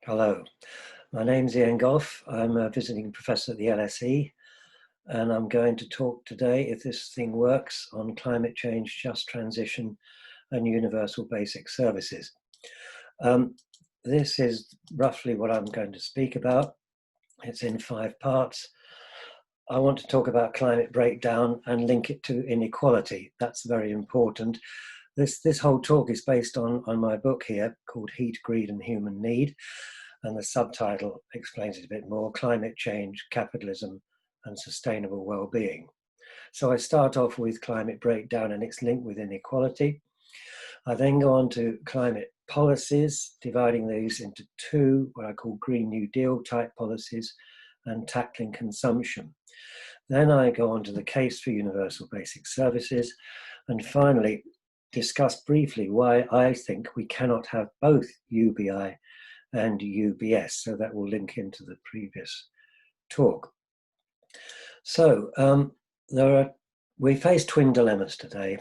Hello, my name's Ian Gough. I'm a visiting professor at the LSE, and I'm going to talk today, if this thing works, on climate change, just transition, and universal basic services. This is roughly what I'm going to speak about. It's in 5 parts. I want to talk about climate breakdown and link it to inequality. That's very important. This whole talk is based on my book here called Heat, Greed and Human Need. And the subtitle explains it a bit more: Climate Change, Capitalism and Sustainable Well-Being. So I start off with climate breakdown and its link with inequality. I then go on to climate policies, dividing these into 2, what I call Green New Deal type policies, and tackling consumption. Then I go on to the case for universal basic services, and finally discuss briefly why I think we cannot have both UBI and UBS, so that will link into the previous talk. So we face twin dilemmas today.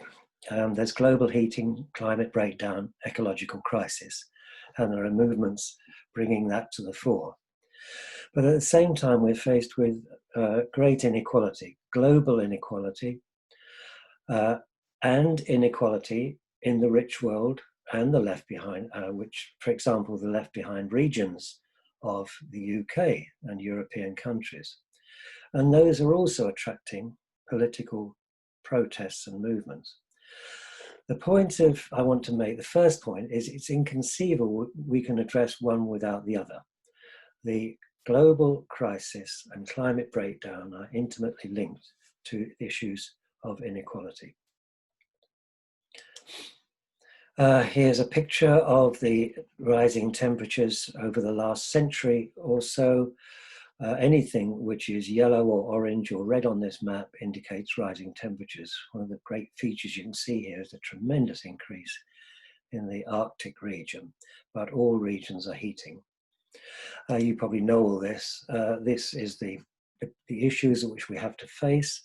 There's global heating, climate breakdown, ecological crisis, and there are movements bringing that to the fore. But at the same time, we're faced with great inequality, global inequality, and inequality in the rich world and the left behind, which, for example, the left behind regions of the UK and European countries. And those are also attracting political protests and movements. The point I want to make, the first point, is it's inconceivable we can address one without the other. The global crisis and climate breakdown are intimately linked to issues of inequality. Here's a picture of the rising temperatures over the last century or so. Anything which is yellow or orange or red on this map indicates rising temperatures. One of the great features you can see here is a tremendous increase in the Arctic region, but all regions are heating. You probably know all this. This is the issues which we have to face.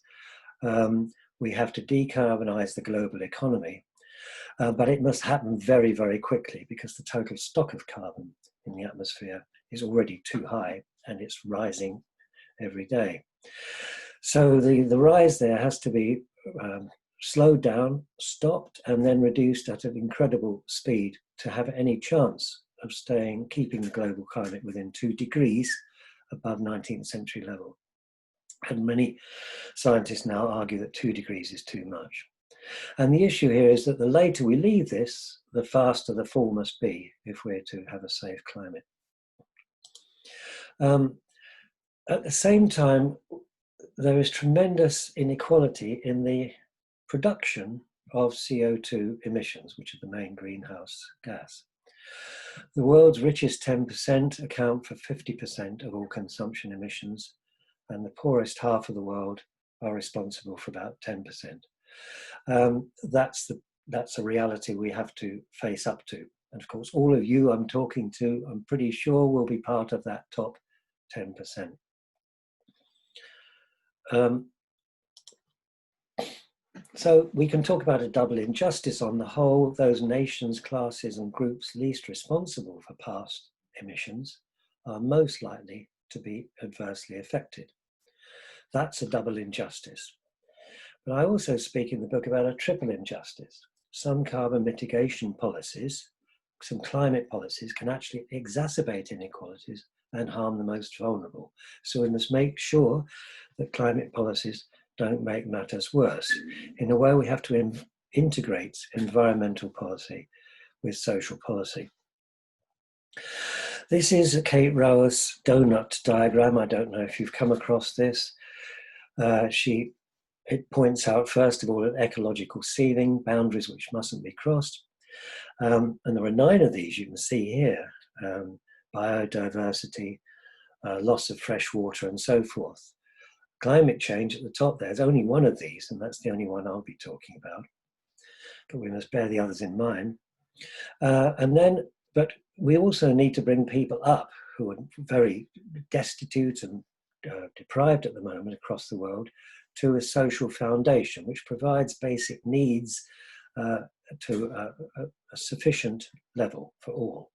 We have to decarbonize the global economy. But it must happen very, very quickly, because the total stock of carbon in the atmosphere is already too high and it's rising every day. So the rise there has to be slowed down, stopped, and then reduced at an incredible speed to have any chance of keeping the global climate within 2 degrees above 19th century level. And many scientists now argue that 2 degrees is too much. And the issue here is that the later we leave this, the faster the fall must be if we're to have a safe climate. At the same time, there is tremendous inequality in the production of CO2 emissions, which are the main greenhouse gas. The world's richest 10% account for 50% of all consumption emissions, and the poorest half of the world are responsible for about 10%. That's a reality we have to face up to. And of course, all of you I'm talking to, I'm pretty sure, will be part of that top 10%. So we can talk about a double injustice. On the whole, those nations, classes and groups least responsible for past emissions are most likely to be adversely affected. That's a double injustice. But I also speak in the book about a triple injustice. Some carbon mitigation policies, some climate policies, can actually exacerbate inequalities and harm the most vulnerable. So we must make sure that climate policies don't make matters worse. In a way, we have to integrate environmental policy with social policy. This is Kate Raworth's donut diagram. I don't know if you've come across this. It points out, first of all, an ecological ceiling, boundaries which mustn't be crossed. And there are 9 of these you can see here: biodiversity, loss of fresh water, and so forth. Climate change at the top, there's only 1 of these, and that's the only one I'll be talking about. But we must bear the others in mind. But we also need to bring people up who are very destitute and deprived at the moment across the world to a social foundation which provides basic needs to a sufficient level for all.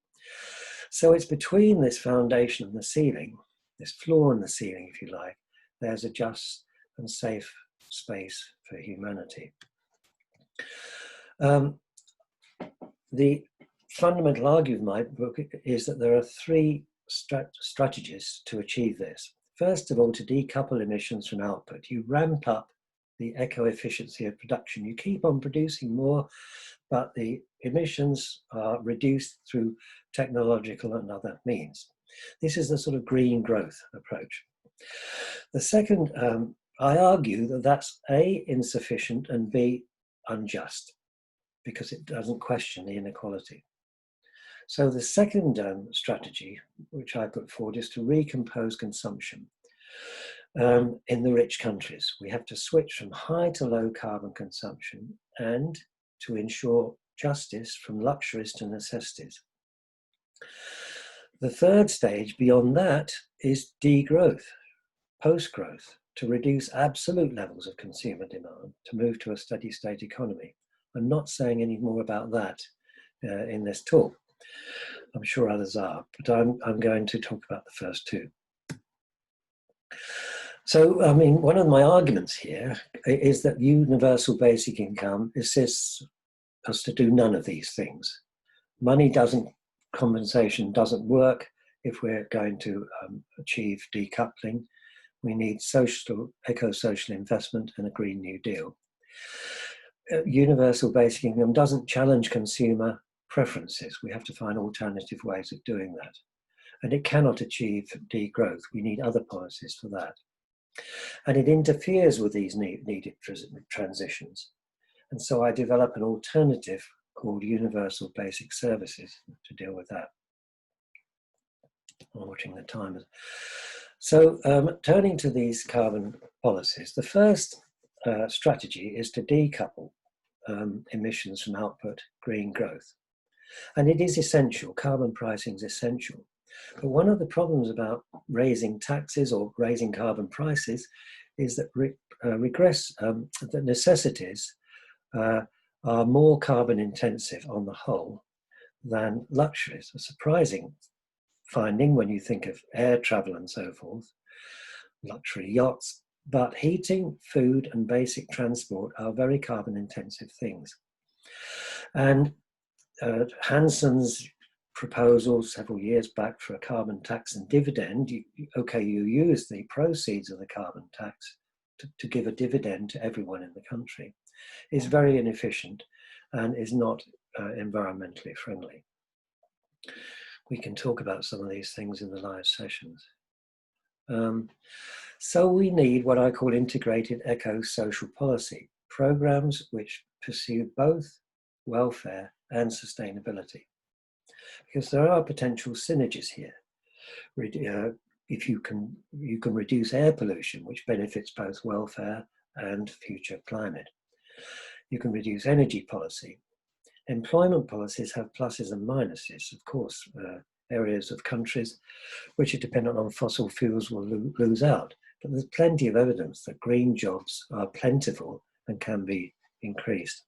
So it's between this foundation and the ceiling, this floor and the ceiling, if you like, there's a just and safe space for humanity. The fundamental argument of my book is that there are three strategies to achieve this. First of all, to decouple emissions from output. You ramp up the eco-efficiency of production. You keep on producing more, but the emissions are reduced through technological and other means. This is the sort of green growth approach. The second, I argue that that's A, insufficient, and B, unjust, because it doesn't question the inequality. So the second strategy, which I put forward, is to recompose consumption in the rich countries. We have to switch from high to low carbon consumption and to ensure justice from luxuries to necessities. The third stage beyond that is degrowth, post-growth, to reduce absolute levels of consumer demand, to move to a steady state economy. I'm not saying any more about that in this talk. I'm sure others are, but I'm going to talk about the first two. So, I mean, one of my arguments here is that universal basic income assists us to do none of these things. Compensation doesn't work if we're going to achieve decoupling. We need eco-social investment and a Green New Deal. Universal basic income doesn't challenge consumer preferences. We have to find alternative ways of doing that. And it cannot achieve degrowth. We need other policies for that. And it interferes with these needed transitions. And so I develop an alternative called universal basic services to deal with that. I'm watching the timer. So turning to these carbon policies, the first strategy is to decouple emissions from output, green growth. And it is essential, carbon pricing is essential. But one of the problems about raising taxes or raising carbon prices is that the necessities are more carbon intensive on the whole than luxuries. A surprising finding when you think of air travel and so forth, luxury yachts, but heating, food and basic transport are very carbon intensive things. And Hanson's proposal several years back for a carbon tax and dividend, you use the proceeds of the carbon tax to give a dividend to everyone in the country, is very inefficient and is not environmentally friendly. We can talk about some of these things in the live sessions. So we need what I call integrated eco-social policy, programs which pursue both welfare and sustainability. Because there are potential synergies here. If you can reduce air pollution, which benefits both welfare and future climate. You can reduce energy policy. Employment policies have pluses and minuses. Of course, areas of countries which are dependent on fossil fuels will lose out. But there's plenty of evidence that green jobs are plentiful and can be increased.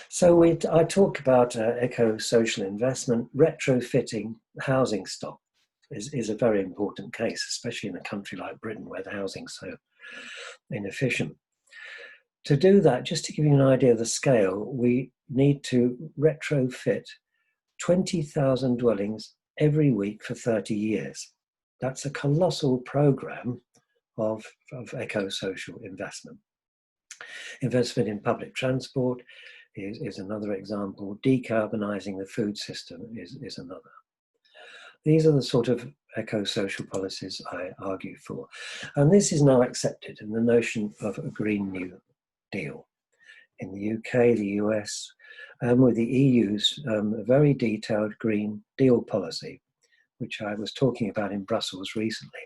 So I talk about eco-social investment. Retrofitting housing stock is a very important case, especially in a country like Britain where the housing's so inefficient. To do that, just to give you an idea of the scale, we need to retrofit 20,000 dwellings every week for 30 years. That's a colossal program of eco-social investment. Investment in public transport is another example. Decarbonising the food system is another. These are the sort of eco-social policies I argue for. And this is now accepted in the notion of a Green New Deal. In the UK, the US, and with the EU's very detailed Green Deal policy, which I was talking about in Brussels recently.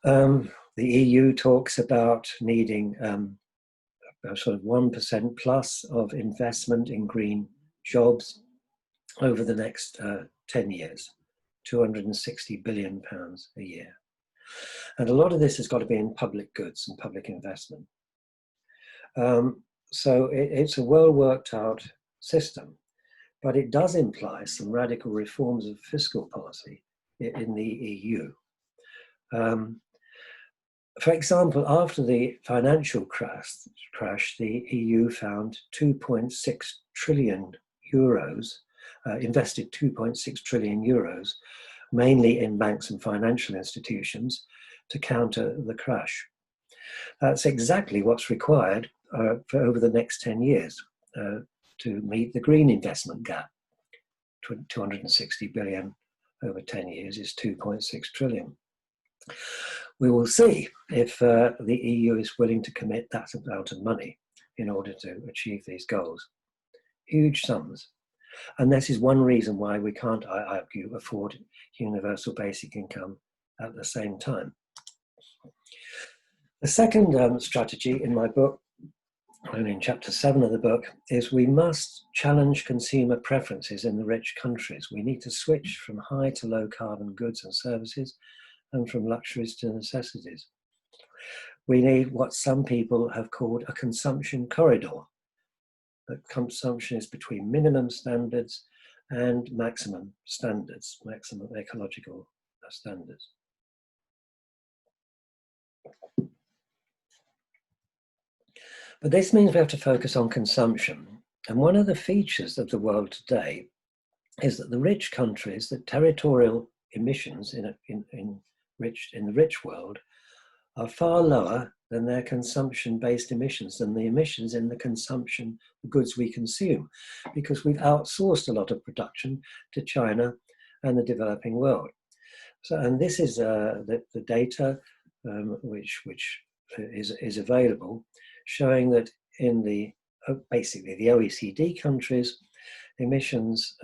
The EU talks about needing a sort of 1% plus of investment in green jobs over the next 10 years, £260 billion a year. And a lot of this has got to be in public goods and public investment. So it's a well worked out system, but it does imply some radical reforms of fiscal policy in the EU. For example, after the financial crash, the EU found 2.6 trillion euros, invested 2.6 trillion euros, mainly in banks and financial institutions, to counter the crash. That's exactly what's required for over the next 10 years to meet the green investment gap. 260 billion over 10 years is 2.6 trillion. We will see if the EU is willing to commit that amount of money in order to achieve these goals. Huge sums. And this is one reason why we can't, I argue, afford universal basic income at the same time. The second strategy in my book, and in chapter 7 of the book, is we must challenge consumer preferences in the rich countries. We need to switch from high to low carbon goods and services, and from luxuries to necessities. We need what some people have called a consumption corridor. That consumption is between minimum standards and maximum standards, maximum ecological standards. But this means we have to focus on consumption. And one of the features of the world today is that the rich countries, the territorial emissions in the rich world are far lower than their consumption-based emissions, than the emissions in the consumption, the goods we consume, because we've outsourced a lot of production to China and the developing world. So, and this is the data which is available, showing that in basically the OECD countries, emissions,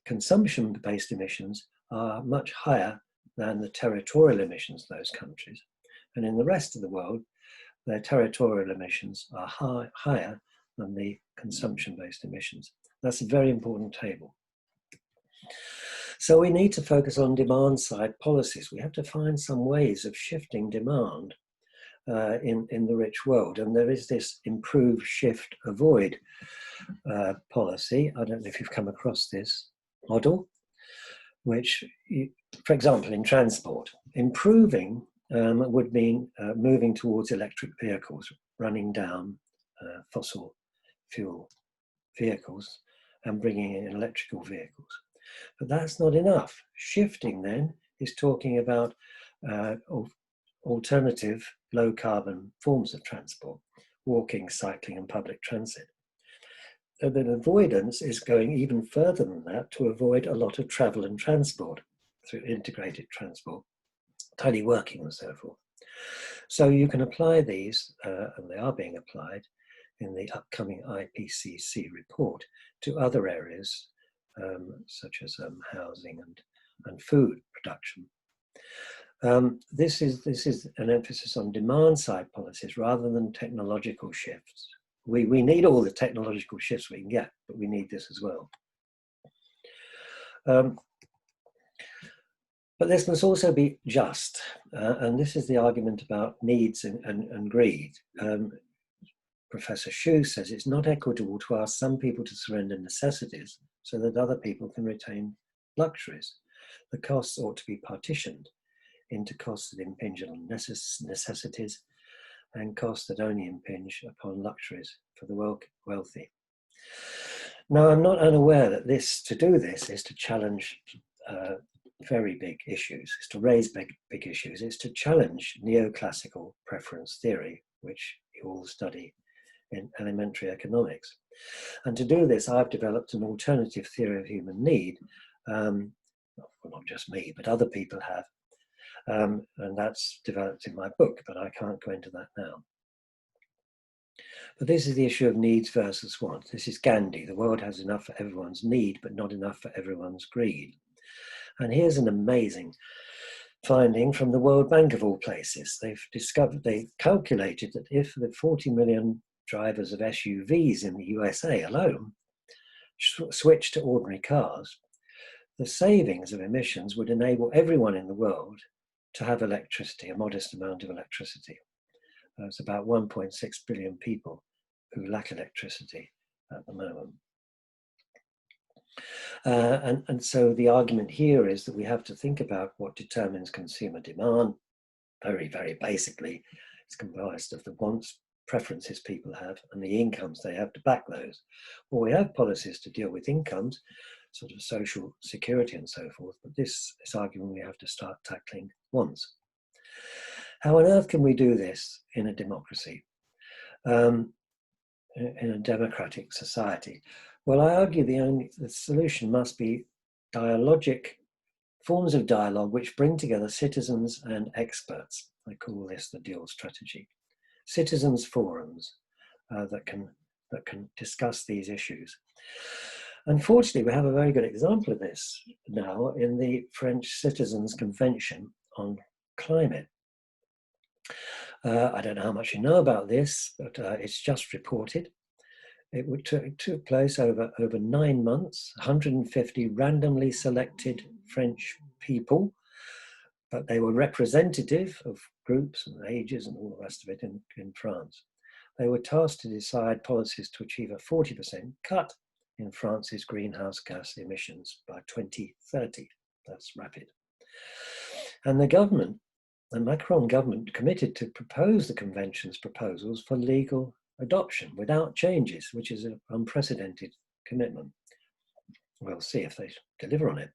consumption-based emissions are much higher than the territorial emissions of those countries. And in the rest of the world, their territorial emissions are higher than the consumption-based emissions. That's a very important table. So we need to focus on demand-side policies. We have to find some ways of shifting demand in the rich world. And there is this improve, shift, avoid policy. I don't know if you've come across this model, which, for example, in transport, improving would mean moving towards electric vehicles, running down fossil fuel vehicles and bringing in electrical vehicles. But that's not enough. Shifting then is talking about alternative low carbon forms of transport, walking, cycling and public transit. And then avoidance is going even further than that to avoid a lot of travel and transport through integrated transport, teleworking and so forth. So you can apply these, and they are being applied in the upcoming IPCC report, to other areas such as housing and food production. This is an emphasis on demand side policies rather than technological shifts. We need all the technological shifts we can get, but we need this as well. But this must also be just, and this is the argument about needs and greed. Professor Xu says it's not equitable to ask some people to surrender necessities so that other people can retain luxuries. The costs ought to be partitioned into costs that impinge on necessities and costs that only impinge upon luxuries for the wealthy. Now, I'm not unaware that to do this is to challenge very big issues, is to raise big issues, is to challenge neoclassical preference theory, which you all study in elementary economics. And to do this, I've developed an alternative theory of human need. Well, not just me, but other people have. And that's developed in my book, but I can't go into that now. But this is the issue of needs versus wants. This is Gandhi. The world has enough for everyone's need, but not enough for everyone's greed. And here's an amazing finding from the World Bank of all places. They've calculated that if the 40 million drivers of SUVs in the USA alone switched to ordinary cars, the savings of emissions would enable everyone in the world to have electricity, a modest amount of electricity. It's about 1.6 billion people who lack electricity at the moment. And so the argument here is that we have to think about what determines consumer demand. Very, very basically, it's comprised of the wants, preferences people have, and the incomes they have to back those. Well, we have policies to deal with incomes, sort of social security and so forth, but this argument we have to start tackling wants. How on earth can we do this in a democracy, in a democratic society? Well, I argue the solution must be dialogic forms of dialogue which bring together citizens and experts. I call this the dual strategy. Citizens forums that can discuss these issues. Unfortunately, we have a very good example of this now in the French Citizens Convention on Climate. I don't know how much you know about this, but it's just reported. It took place over 9 months, 150 randomly selected French people, but they were representative of groups and ages and all the rest of it in France. They were tasked to decide policies to achieve a 40% cut in France's greenhouse gas emissions by 2030. That's rapid. And the government, the Macron government, committed to propose the convention's proposals for legal adoption without changes, which is an unprecedented commitment. We'll see if they deliver on it.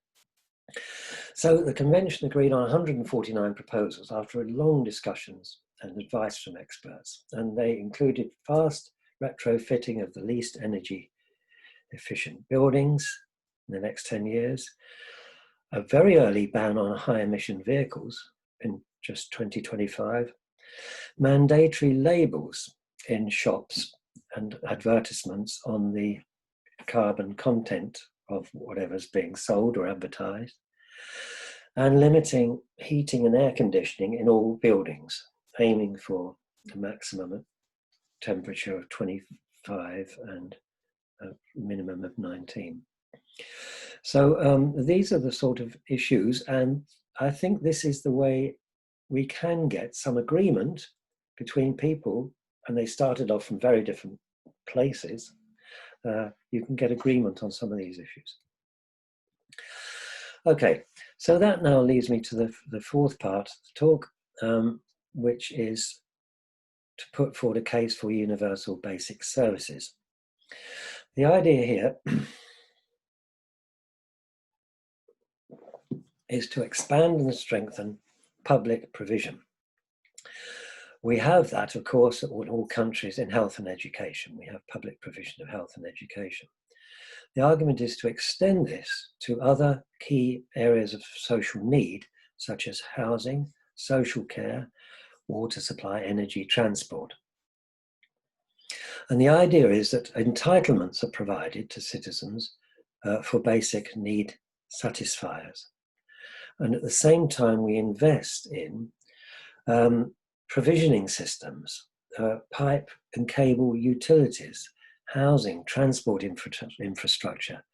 So the convention agreed on 149 proposals after long discussions and advice from experts, and they included fast retrofitting of the least energy efficient buildings in the next 10 years, a very early ban on high emission vehicles in just 2025, mandatory labels in shops and advertisements on the carbon content of whatever's being sold or advertised, and limiting heating and air conditioning in all buildings, aiming for a maximum temperature of 25 and a minimum of 19. So these are the sort of issues, and I think this is the way we can get some agreement between people, and they started off from very different places. You can get agreement on some of these issues. Okay, so that now leads me to the fourth part of the talk, which is to put forward a case for universal basic services. The idea here is to expand and strengthen public provision. We have that, of course, in all countries in health and education. We have public provision of health and education. The argument is to extend this to other key areas of social need, such as housing, social care, water supply, energy, transport. And the idea is that entitlements are provided to citizens for basic need satisfiers. And at the same time, we invest in provisioning systems, pipe and cable utilities, housing, transport infrastructure,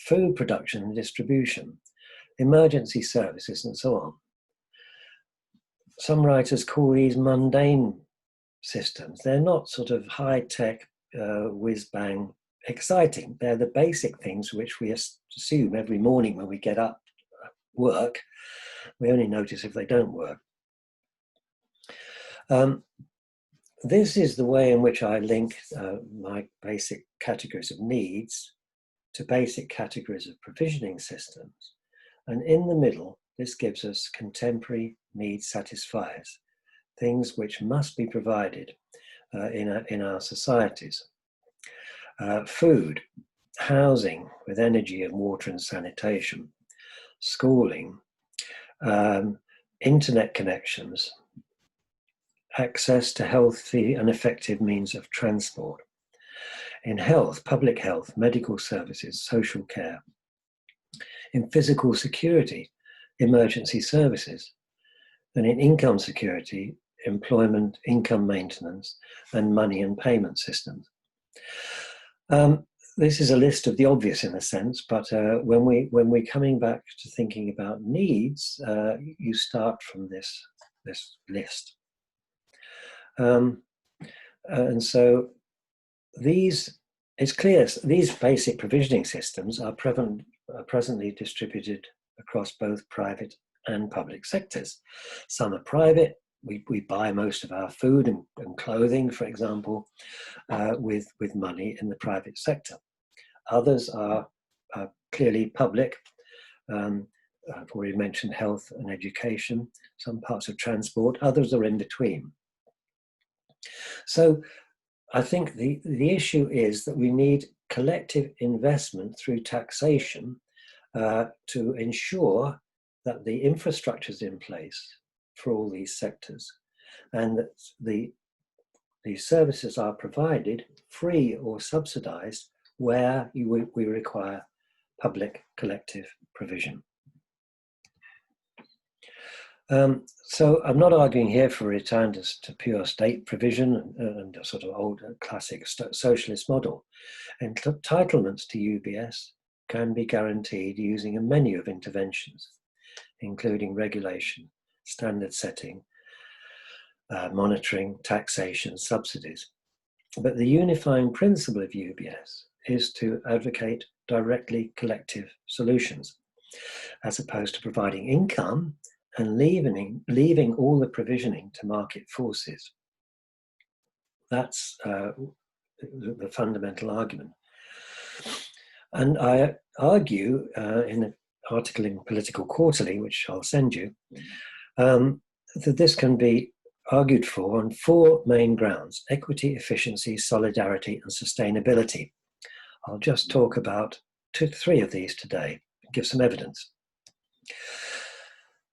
food production and distribution, emergency services, and so on. Some writers call these mundane systems. They're not sort of high-tech, whiz-bang exciting. They're the basic things which we assume every morning when we get up, work. We only notice if they don't work. This is the way in which I link my basic categories of needs to basic categories of provisioning systems. And in the middle, this gives us contemporary need satisfiers, things which must be provided in our societies. Food, housing with energy and water and sanitation, schooling, internet connections, access to healthy and effective means of transport. In health, public health, medical services, social care. In physical security, emergency services. And in income security, employment, income maintenance, and money and payment systems. This is a list of the obvious in a sense, but when we're coming back to thinking about needs, you start from this list. And so these it's clear these basic provisioning systems are presently distributed across both private and public sectors. Some are private. We buy most of our food and clothing, for example, with money in the private sector. Others are clearly public. I've already mentioned health and education, some parts of transport, others are in between. So I think the issue is that we need collective investment through taxation to ensure that the infrastructure is in place for all these sectors, and that the services are provided free or subsidized where we require public collective provision. So I'm not arguing here for a return to pure state provision and a sort of old classic socialist model. Entitlements to UBS can be guaranteed using a menu of interventions, including regulation, standard setting, monitoring, taxation, subsidies. But the unifying principle of UBS is to advocate directly collective solutions, as opposed to providing income and leaving all the provisioning to market forces. That's the fundamental argument. And I argue in an article in Political Quarterly, which I'll send you, that this can be argued for on 4 main grounds: equity, efficiency, solidarity, and sustainability. I'll just talk about 3 of these today and give some evidence.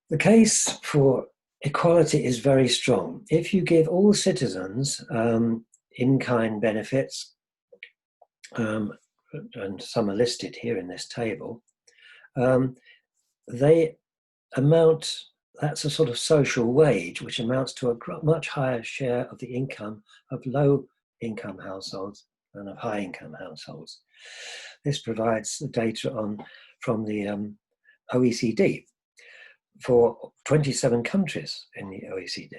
The case for equality is very strong. If you give all citizens in-kind benefits, and some are listed here in this table, they amount, that's a sort of social wage, which amounts to a much higher share of the income of low-income households than of high-income households. This provides the data from the OECD for 27 countries in the OECD,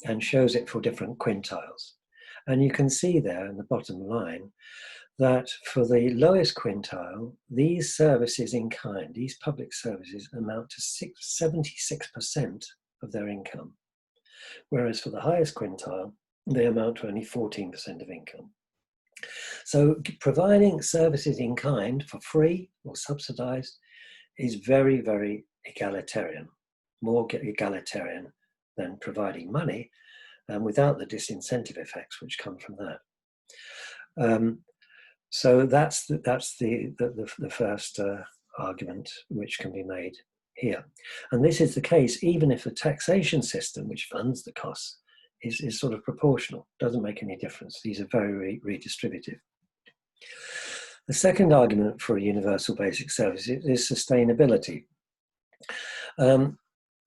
and shows it for different quintiles. And you can see there in the bottom line that for the lowest quintile, these services in kind, these public services, amount to 76% of their income. Whereas for the highest quintile, they amount to only 14% of income. So providing services in kind for free or subsidized is very, very egalitarian, more egalitarian than providing money, and without the disincentive effects which come from that. So that's the first argument which can be made here. And this is the case even if the taxation system which funds the costs is sort of proportional, doesn't make any difference. These are very redistributive. The second argument for a universal basic service is sustainability.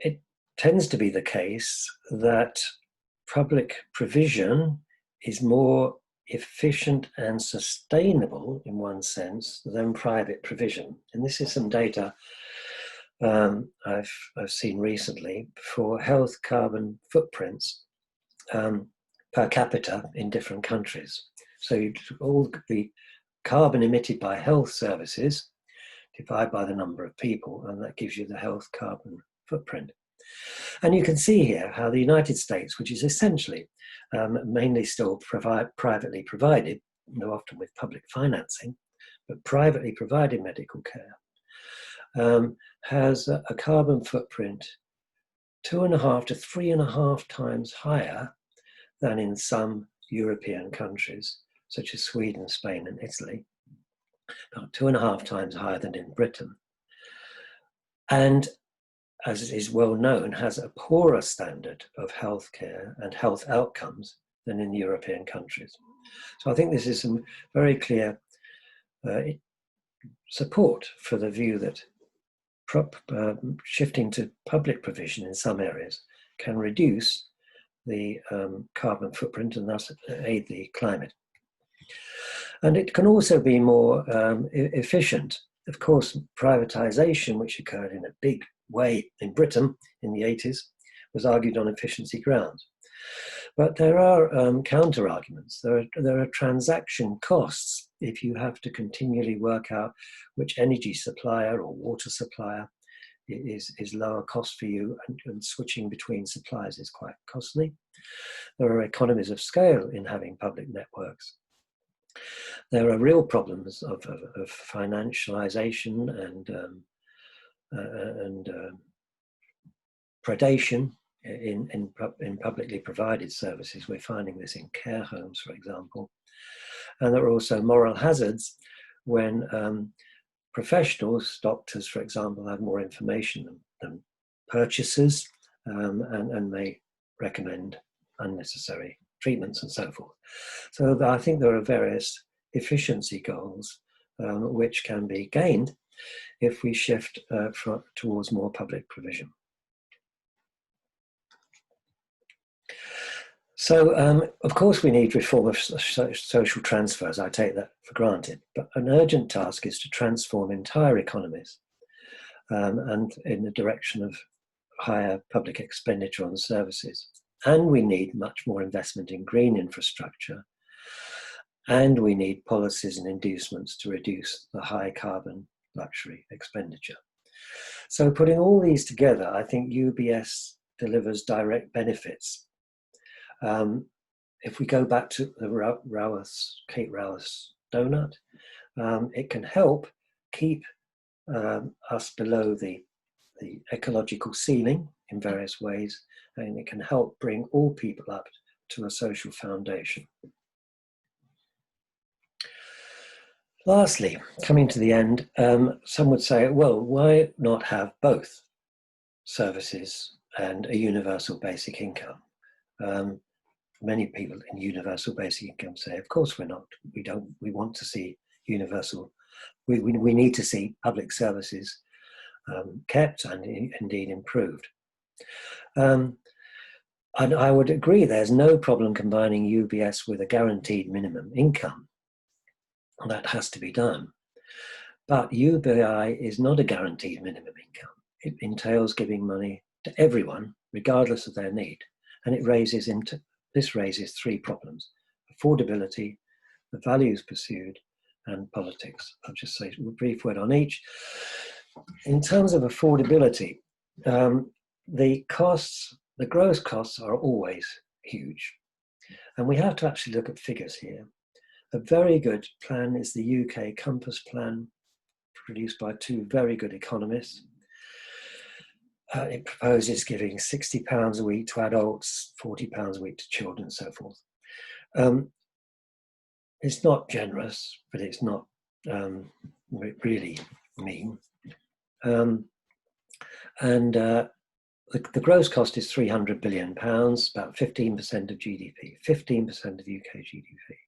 It tends to be the case that public provision is more efficient and sustainable in one sense than private provision. And this is some data I've seen recently for health carbon footprints per capita in different countries. So all the carbon emitted by health services divide by the number of people, and that gives you the health carbon footprint. And you can see here how the United States, which is essentially mainly still privately provided, often with public financing, but privately provided medical care, has a carbon footprint 2.5 to 3.5 times higher than in some European countries, such as Sweden, Spain, and Italy, about 2.5 times higher than in Britain. And as it is well known, has a poorer standard of healthcare and health outcomes than in the European countries. So I think this is some very clear support for the view that shifting to public provision in some areas can reduce the carbon footprint and thus aid the climate. And it can also be more efficient. Of course, privatization, which occurred in a big way in Britain in the 80s, was argued on efficiency grounds. But there are counter arguments. There are transaction costs if you have to continually work out which energy supplier or water supplier is lower cost for you, and switching between suppliers is quite costly. There are economies of scale in having public networks. There are real problems of financialization and predation in publicly provided services. We're finding this in care homes, for example. And there are also moral hazards when professionals, doctors, for example, have more information than purchasers and may recommend unnecessary treatments and so forth. So I think there are various efficiency goals which can be gained if we shift towards more public provision. So, of course, we need reform of social transfers. I take that for granted. But an urgent task is to transform entire economies and in the direction of higher public expenditure on services. And we need much more investment in green infrastructure. And we need policies and inducements to reduce the high carbon luxury expenditure. So putting all these together, I think UBS delivers direct benefits. If we go back to the Kate Raworth's donut, it can help keep us below the ecological ceiling in various ways, and it can help bring all people up to a social foundation. Lastly, coming to the end, some would say, well, why not have both services and a universal basic income? Many people in universal basic income say, of course we're not. We want to see universal. We need to see public services kept and indeed improved. And I would agree there's no problem combining UBS with a guaranteed minimum income. That has to be done. But UBI is not a guaranteed minimum income. It entails giving money to everyone, regardless of their need. And this raises three problems: affordability, the values pursued, and politics. I'll just say a brief word on each. In terms of affordability, the gross costs are always huge. And we have to actually look at figures here. A very good plan is the UK Compass Plan, produced by two very good economists. It proposes giving £60 a week to adults, £40 a week to children, and so forth. It's not generous, but it's not really mean. The gross cost is £300 billion, about 15% of GDP, 15% of UK GDP.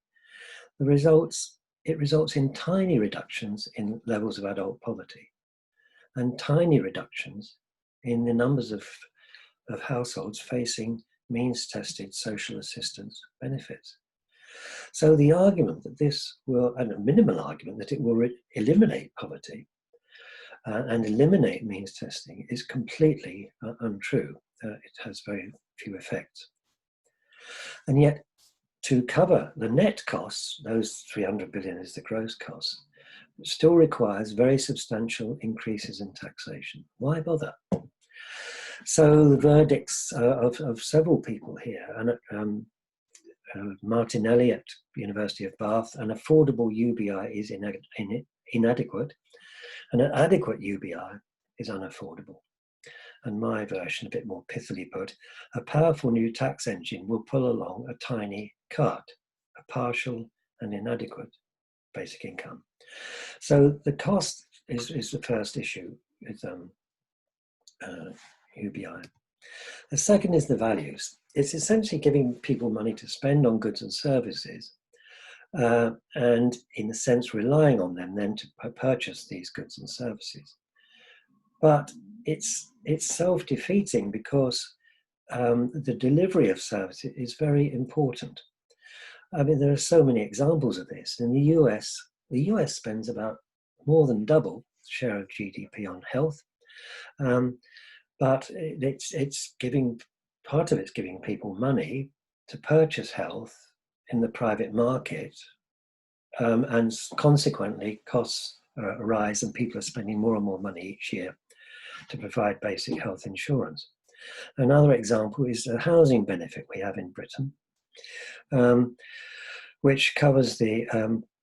It results in tiny reductions in levels of adult poverty and tiny reductions in the numbers of households facing means-tested social assistance benefits. So the argument that this will, and a minimal argument that it will eliminate poverty and eliminate means testing is completely untrue. It has very few effects. And yet, to cover the net costs, those 300 billion is the gross costs, it still requires very substantial increases in taxation. Why bother? So the verdicts of several people here, and Martinelli at University of Bath, an affordable UBI is inadequate, and an adequate UBI is unaffordable. And my version, a bit more pithily put, a powerful new tax engine will pull along a tiny cart, a partial and inadequate basic income. So the cost is the first issue with UBI. The second is the values. It's essentially giving people money to spend on goods and services, and in a sense relying on them then to purchase these goods and services. But it's self-defeating because the delivery of services is very important. I mean, there are so many examples of this. In the US spends about more than double the share of GDP on health, but it's giving part of it's giving people money to purchase health in the private market, and consequently costs arise and people are spending more and more money each year to provide basic health insurance. Another example is the housing benefit we have in Britain, which covers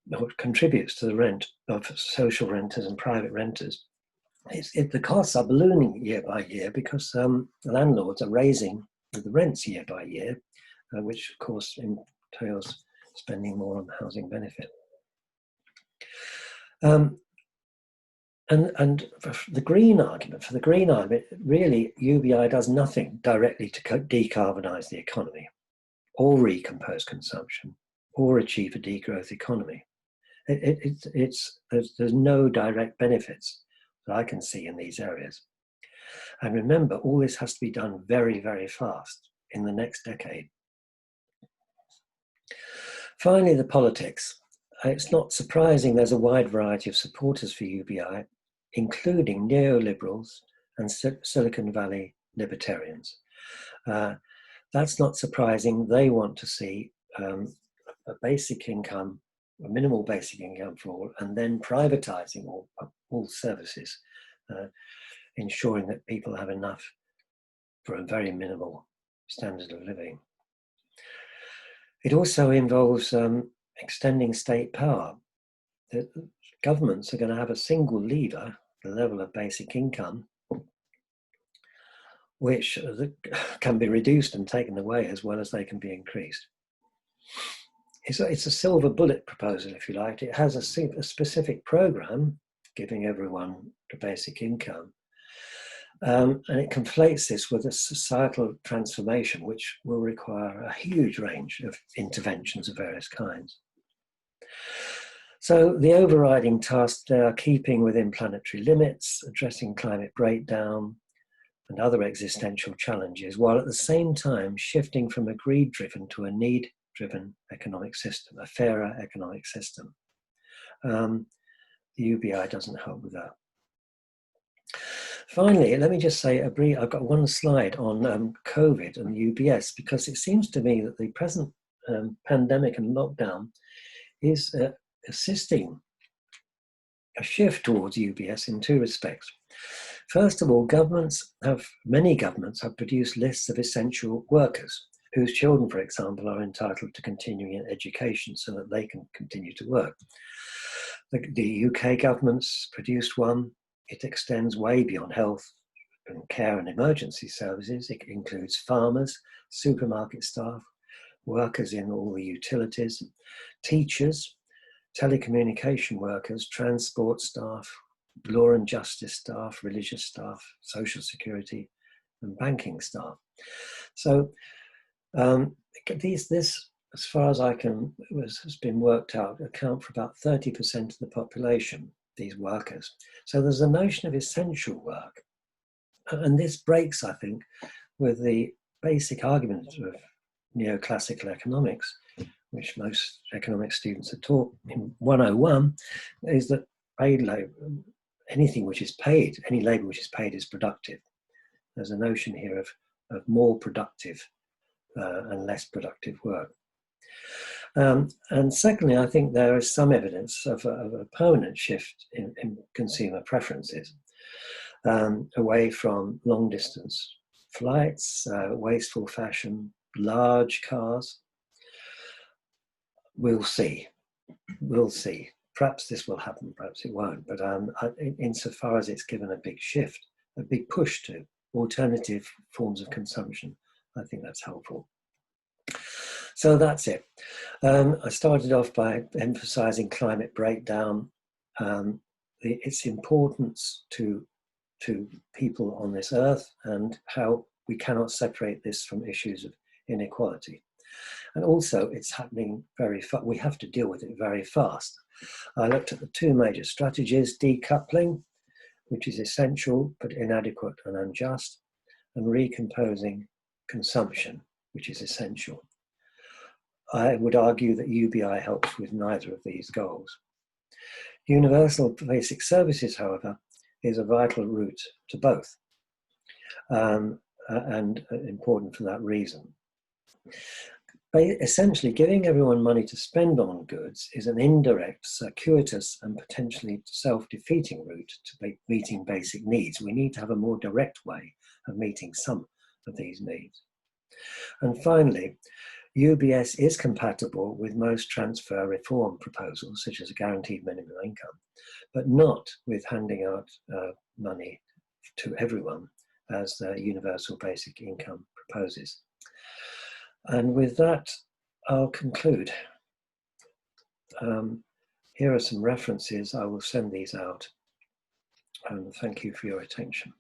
what contributes to the rent of social renters and private renters. The costs are ballooning year by year because landlords are raising the rents year by year, which of course entails spending more on the housing benefit. And for the green argument, really UBI does nothing directly to decarbonise the economy, or recompose consumption, or achieve a degrowth economy. There's no direct benefits that I can see in these areas. And remember, all this has to be done very, very fast in the next decade. Finally, the politics. It's not surprising there's a wide variety of supporters for UBI, including neoliberals and Silicon Valley libertarians. That's not surprising. They want to see a basic income, a minimal basic income for all, and then privatizing all services, ensuring that people have enough for a very minimal standard of living. It also involves extending state power. The governments are going to have a single lever, the level of basic income, which can be reduced and taken away as well as they can be increased. It's a silver bullet proposal, if you like. It has a specific program giving everyone the basic income. And it conflates this with a societal transformation, which will require a huge range of interventions of various kinds. So the overriding tasks, they are keeping within planetary limits, addressing climate breakdown and other existential challenges, while at the same time shifting from a greed-driven to a need-driven economic system, a fairer economic system. The UBI doesn't help with that. Finally, let me just say I've got one slide on COVID and UBS, because it seems to me that the present pandemic and lockdown is assisting a shift towards UBS in two respects. First of all, many governments have produced lists of essential workers whose children, for example, are entitled to continuing education so that they can continue to work. The UK government's produced one. It extends way beyond health and care and emergency services. It includes farmers, supermarket staff, workers in all the utilities, teachers, telecommunication workers, transport staff, law and justice staff, religious staff, social security, and banking staff. So this, as far as has been worked out, account for about 30% of the population, these workers. So there's a notion of essential work. And this breaks, I think, with the basic argument of neoclassical economics, which most economic students are taught in 101, is that paid labor, anything which is paid, any labor which is paid is productive. There's a notion here of more productive and less productive work. And secondly, I think there is some evidence of a permanent shift in consumer preferences, away from long distance flights, wasteful fashion, large cars. We'll see. Perhaps this will happen, perhaps it won't. But insofar as it's given a big shift, a big push to alternative forms of consumption, I think that's helpful. So that's it. I started off by emphasizing climate breakdown, its importance to people on this earth, and how we cannot separate this from issues of inequality. And also it's happening very fast. We have to deal with it very fast. I looked at the two major strategies: decoupling, which is essential but inadequate and unjust, and recomposing consumption, which is essential. I would argue that UBI helps with neither of these goals. Universal basic services, however, is a vital route to both. and important for that reason. Essentially, giving everyone money to spend on goods is an indirect, circuitous, and potentially self-defeating route to meeting basic needs. We need to have a more direct way of meeting some of these needs. And finally, UBS is compatible with most transfer reform proposals, such as a guaranteed minimum income, but not with handing out money to everyone, as the universal basic income proposes. And with that, I'll conclude. Here are some references. I will send these out. And thank you for your attention.